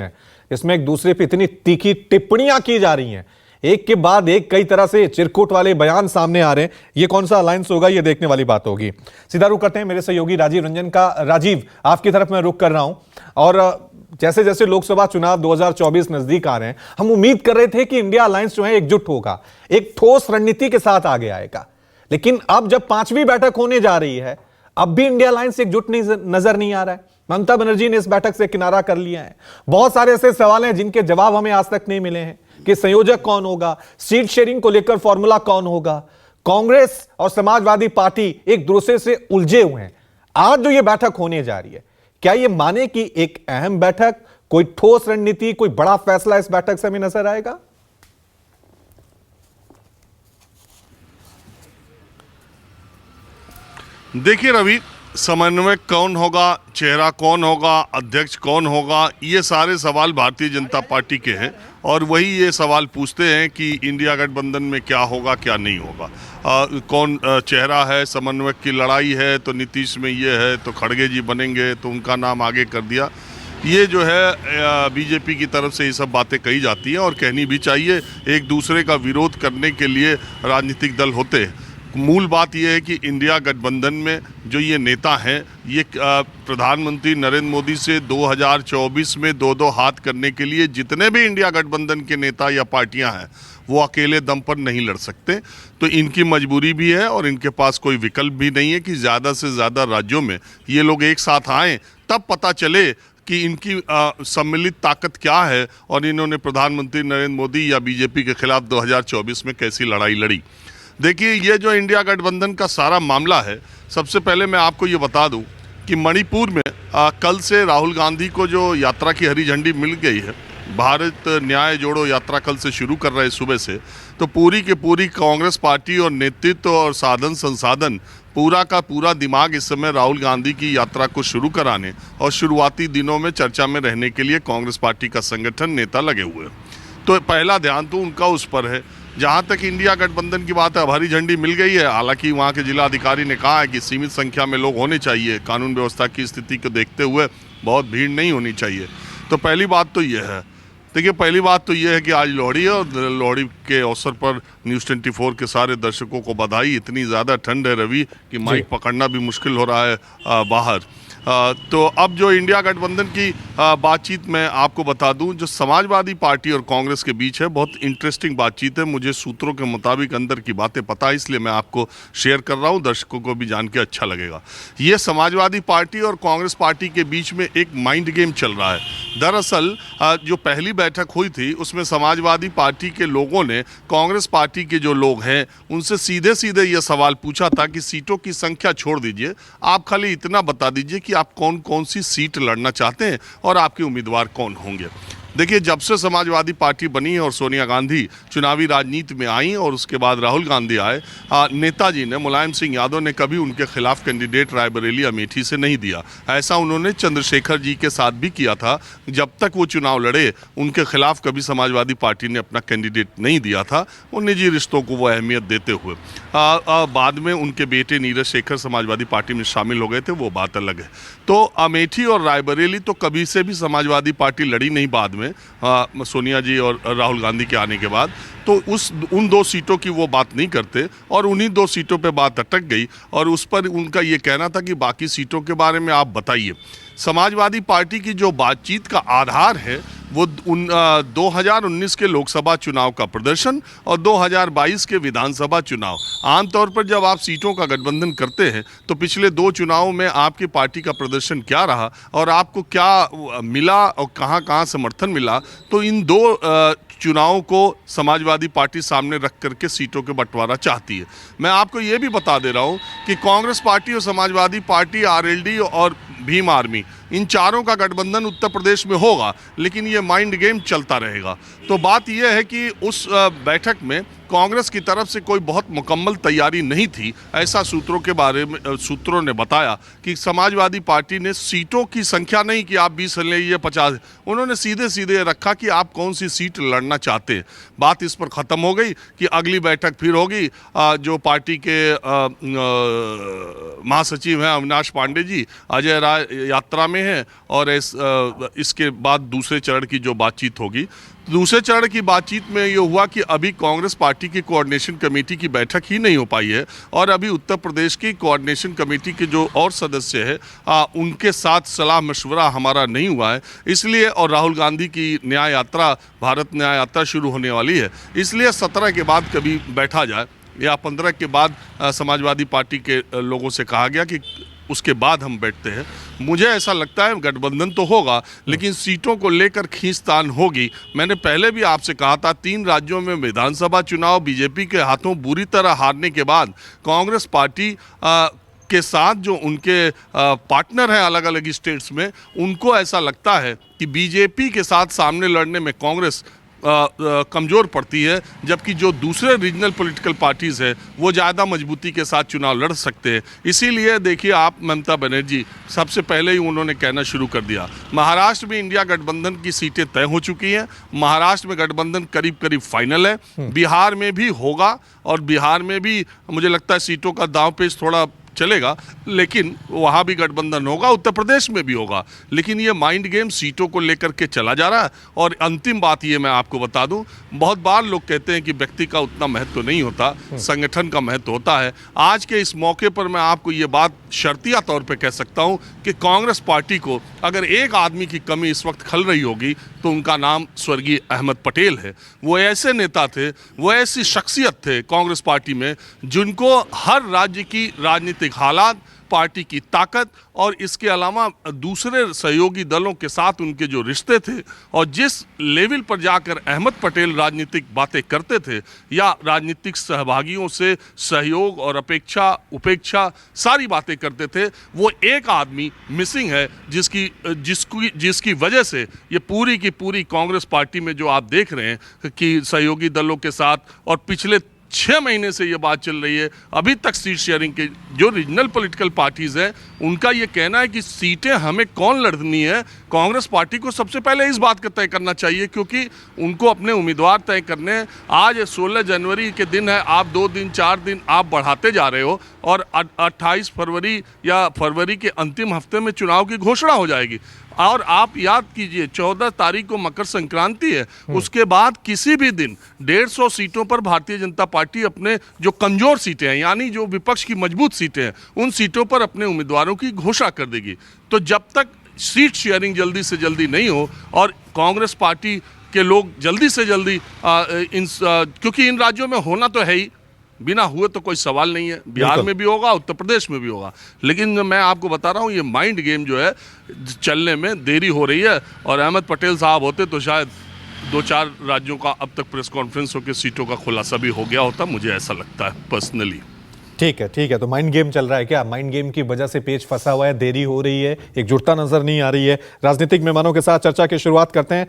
है, इसमें एक दूसरे पे इतनी तीखी टिप्पणियां की जा रही हैं, एक के बाद एक कई तरह से चिरकुट वाले बयान सामने आ रहे हैं। ये कौन सा अलायंस होगा, ये देखने वाली बात होगी। सीधा रुख करते हैं मेरे सहयोगी राजीव रंजन का। राजीव, आपकी तरफ मैं रुख कर रहा हूं, और जैसे जैसे लोकसभा चुनाव 2024 नजदीक आ रहे हैं, हम उम्मीद कर रहे थे कि इंडिया अलायंस जो है एकजुट होगा, एक ठोस रणनीति के साथ आगे आएगा। लेकिन अब जब 5वीं बैठक होने जा रही है, अब भी इंडिया अलायंस एकजुट नजर नहीं आ रहा है। ममता बनर्जी ने इस बैठक से किनारा कर लिया है। बहुत सारे ऐसे सवाल हैं जिनके जवाब हमें आज तक नहीं मिले हैं कि संयोजक कौन होगा, सीट शेयरिंग को लेकर फॉर्मूला कौन होगा। कांग्रेस और समाजवादी पार्टी एक दूसरे से उलझे हुए हैं। आज जो ये बैठक होने जा रही है, क्या ये माने कि एक अहम बैठक, कोई ठोस रणनीति, कोई बड़ा फैसला इस बैठक से हमें नजर आएगा? देखिए रवि, समन्वयक कौन होगा, चेहरा कौन होगा, अध्यक्ष कौन होगा, ये सारे सवाल भारतीय जनता पार्टी के हैं। और वही ये सवाल पूछते हैं कि इंडिया गठबंधन में क्या होगा, क्या नहीं होगा, कौन चेहरा है। समन्वयक की लड़ाई है तो नीतीश में ये है, तो खड़गे जी बनेंगे तो उनका नाम आगे कर दिया। ये जो है बीजेपी की तरफ से ये सब बातें कही जाती हैं और कहनी भी चाहिए। एक दूसरे का विरोध करने के लिए राजनीतिक दल होते हैं। मूल बात यह है कि इंडिया गठबंधन में जो ये नेता हैं, ये प्रधानमंत्री नरेंद्र मोदी से 2024 में दो हाथ करने के लिए जितने भी इंडिया गठबंधन के नेता या पार्टियां हैं, वो अकेले दम पर नहीं लड़ सकते। तो इनकी मजबूरी भी है और इनके पास कोई विकल्प भी नहीं है कि ज़्यादा से ज़्यादा राज्यों में ये लोग एक साथ आएँ, तब पता चले कि इनकी सम्मिलित ताकत क्या है और इन्होंने प्रधानमंत्री नरेंद्र मोदी या बीजेपी के खिलाफ 2024 में कैसी लड़ाई लड़ी। देखिए, ये जो इंडिया गठबंधन का सारा मामला है, सबसे पहले मैं आपको ये बता दूं कि मणिपुर में कल से राहुल गांधी को जो यात्रा की हरी झंडी मिल गई है, भारत न्याय जोड़ो यात्रा कल से शुरू कर रहे हैं सुबह से, तो पूरी की पूरी कांग्रेस पार्टी और नेतृत्व और साधन संसाधन, पूरा का पूरा दिमाग इस समय राहुल गांधी की यात्रा को शुरू कराने और शुरुआती दिनों में चर्चा में रहने के लिए कांग्रेस पार्टी का संगठन, नेता लगे हुए हैं। तो पहला ध्यान तो उनका उस पर है। जहाँ तक इंडिया गठबंधन की बात है, अब हरी झंडी मिल गई है। हालांकि वहाँ के जिला अधिकारी ने कहा है कि सीमित संख्या में लोग होने चाहिए, कानून व्यवस्था की स्थिति को देखते हुए बहुत भीड़ नहीं होनी चाहिए। तो पहली बात तो ये है। देखिए, पहली बात तो ये है कि आज लोहड़ी है और लोहड़ी के अवसर पर न्यूज़ 24 के सारे दर्शकों को बधाई। इतनी ज़्यादा ठंड है रवि कि माइक पकड़ना भी मुश्किल हो रहा है बाहर। तो अब जो इंडिया गठबंधन की बातचीत मैं आपको बता दूं, जो समाजवादी पार्टी और कांग्रेस के बीच है, बहुत इंटरेस्टिंग बातचीत है। मुझे सूत्रों के मुताबिक अंदर की बातें पता है, इसलिए मैं आपको शेयर कर रहा हूं, दर्शकों को भी जान के अच्छा लगेगा। ये समाजवादी पार्टी और कांग्रेस पार्टी के बीच में एक माइंड गेम चल रहा है। दरअसल जो पहली बैठक हुई थी, उसमें समाजवादी पार्टी के लोगों ने कांग्रेस पार्टी के जो लोग हैं उनसे सीधे सीधे ये सवाल पूछा था कि सीटों की संख्या छोड़ दीजिए, आप खाली इतना बता दीजिए कि आप कौन कौन सी सीट लड़ना चाहते हैं और आपके उम्मीदवार कौन होंगे। देखिए, जब से समाजवादी पार्टी बनी और सोनिया गांधी चुनावी राजनीति में आई और उसके बाद राहुल गांधी आए, नेताजी ने, मुलायम सिंह यादव ने कभी उनके खिलाफ कैंडिडेट रायबरेली अमेठी से नहीं दिया। ऐसा उन्होंने चंद्रशेखर जी के साथ भी किया था। जब तक वो चुनाव लड़े, उनके खिलाफ कभी समाजवादी पार्टी ने अपना कैंडिडेट नहीं दिया था, वो निजी रिश्तों को वो अहमियत देते हुए। बाद में उनके बेटे नीरज शेखर समाजवादी पार्टी में शामिल हो गए थे, वो बात अलग है। तो अमेठी और रायबरेली तो कभी से भी समाजवादी पार्टी लड़ी नहीं बाद में, सोनिया जी और राहुल गांधी के आने के बाद। तो उन दो सीटों की वो बात नहीं करते और उन्हीं दो सीटों पे बात अटक गई और उस पर उनका ये कहना था कि बाकी सीटों के बारे में आप बताइए। समाजवादी पार्टी की जो बातचीत का आधार है वो 2019 के लोकसभा चुनाव का प्रदर्शन और 2022 के विधानसभा चुनाव। आमतौर पर जब आप सीटों का गठबंधन करते हैं तो पिछले 2 चुनावों में आपकी पार्टी का प्रदर्शन क्या रहा और आपको क्या मिला और कहां समर्थन मिला, तो इन 2 चुनावों को समाजवादी पार्टी सामने रख करके सीटों के बंटवारा चाहती है। मैं आपको ये भी बता दे रहा हूँ कि कांग्रेस पार्टी और समाजवादी पार्टी, आरएलडी और भीम आर्मी, इन चारों का गठबंधन उत्तर प्रदेश में होगा, लेकिन ये माइंड गेम चलता रहेगा। तो बात यह है कि उस बैठक में कांग्रेस की तरफ से कोई बहुत मुकम्मल तैयारी नहीं थी, ऐसा सूत्रों ने बताया कि समाजवादी पार्टी ने सीटों की संख्या नहीं कि आप 20 ले लीजिए 50, उन्होंने सीधे सीधे रखा कि आप कौन सी सीट लड़ना चाहते हैं। बात इस पर ख़त्म हो गई कि अगली बैठक फिर होगी। जो पार्टी के महासचिव हैं अविनाश पांडे जी, अजय यात्रा में है और इसके बाद दूसरे चरण की जो बातचीत होगी, दूसरे चरण की बातचीत में ये हुआ कि अभी कांग्रेस पार्टी की कोऑर्डिनेशन कमेटी की बैठक ही नहीं हो पाई है और अभी उत्तर प्रदेश की कोऑर्डिनेशन कमेटी के जो और सदस्य है उनके साथ सलाह मशवरा हमारा नहीं हुआ है, इसलिए। और राहुल गांधी की न्याय यात्रा, भारत न्याय यात्रा शुरू होने वाली है, इसलिए 17 के बाद कभी बैठा जाए या 15 के बाद समाजवादी पार्टी के लोगों से कहा गया कि उसके बाद हम बैठते हैं। मुझे ऐसा लगता है गठबंधन तो होगा, लेकिन सीटों को लेकर खींचतान होगी। मैंने पहले भी आपसे कहा था, 3 राज्यों में विधानसभा चुनाव बीजेपी के हाथों बुरी तरह हारने के बाद कांग्रेस पार्टी के साथ जो उनके पार्टनर हैं अलग अलग स्टेट्स में, उनको ऐसा लगता है कि बीजेपी के साथ सामने लड़ने में कांग्रेस कमज़ोर पड़ती है, जबकि जो दूसरे रीजनल पॉलिटिकल पार्टीज़ है वो ज़्यादा मजबूती के साथ चुनाव लड़ सकते हैं। इसीलिए देखिए आप, ममता बनर्जी सबसे पहले ही उन्होंने कहना शुरू कर दिया। महाराष्ट्र में इंडिया गठबंधन की सीटें तय हो चुकी हैं, महाराष्ट्र में गठबंधन करीब करीब फाइनल है, बिहार में भी होगा और बिहार में भी मुझे लगता है सीटों का दांव पेच थोड़ा चलेगा, लेकिन वहाँ भी गठबंधन होगा, उत्तर प्रदेश में भी होगा। लेकिन ये माइंड गेम सीटों को लेकर के चला जा रहा है। और अंतिम बात ये मैं आपको बता दूं, बहुत बार लोग कहते हैं कि व्यक्ति का उतना महत्व नहीं होता, संगठन का महत्व होता है। आज के इस मौके पर मैं आपको ये बात शर्तिया तौर पे कह सकता हूं कि कांग्रेस पार्टी को अगर एक आदमी की कमी इस वक्त खल रही होगी तो उनका नाम स्वर्गीय अहमद पटेल है। वो ऐसे नेता थे, वो ऐसी शख्सियत थे कांग्रेस पार्टी में, जिनको हर राज्य की राजनीतिक हालात, पार्टी की ताकत और इसके अलावा दूसरे सहयोगी दलों के साथ उनके जो रिश्ते थे और जिस लेवल पर जाकर अहमद पटेल राजनीतिक बातें करते थे या राजनीतिक सहभागियों से सहयोग और अपेक्षा उपेक्षा सारी बातें करते थे, वो एक आदमी मिसिंग है जिसकी वजह से ये पूरी की पूरी कांग्रेस पार्टी में जो आप देख रहे हैं कि सहयोगी दलों के साथ और पिछले 6 महीने से ये बात चल रही है, अभी तक सीट शेयरिंग के जो रीजनल पॉलिटिकल पार्टीज हैं उनका ये कहना है कि सीटें हमें कौन लड़नी है। कांग्रेस पार्टी को सबसे पहले इस बात का तय करना चाहिए, क्योंकि उनको अपने उम्मीदवार तय करने हैं। आज 16 जनवरी के दिन है, आप 2 दिन 4 दिन आप बढ़ाते जा रहे हो और 28 फरवरी या फरवरी के अंतिम हफ्ते में चुनाव की घोषणा हो जाएगी। और आप याद कीजिए 14 तारीख को मकर संक्रांति है, उसके बाद किसी भी दिन 150 सीटों पर भारतीय जनता पार्टी अपने जो कमजोर सीटें हैं, यानी जो विपक्ष की मजबूत सीटें हैं, उन सीटों पर अपने उम्मीदवारों की घोषणा कर देगी। तो जब तक सीट शेयरिंग जल्दी से जल्दी नहीं हो और कांग्रेस पार्टी के लोग जल्दी से जल्दी क्योंकि इन राज्यों में होना तो है ही, बिना हुए तो कोई सवाल नहीं है, बिहार में भी होगा, उत्तर प्रदेश में भी होगा, लेकिन मैं आपको बता रहा हूँ ये माइंड गेम जो है चलने में देरी हो रही है। और अहमद पटेल साहब होते तो शायद 2-4 राज्यों का अब तक प्रेस कॉन्फ्रेंस होकर सीटों का खुलासा भी हो गया होता, मुझे ऐसा लगता है पर्सनली। ठीक है, तो माइंड गेम चल रहा है क्या? माइंड गेम की वजह से पेच फंसा हुआ है, देरी हो रही है, एकजुटता नजर नहीं आ रही है। राजनीतिक मेहमानों के साथ चर्चा की शुरुआत करते हैं।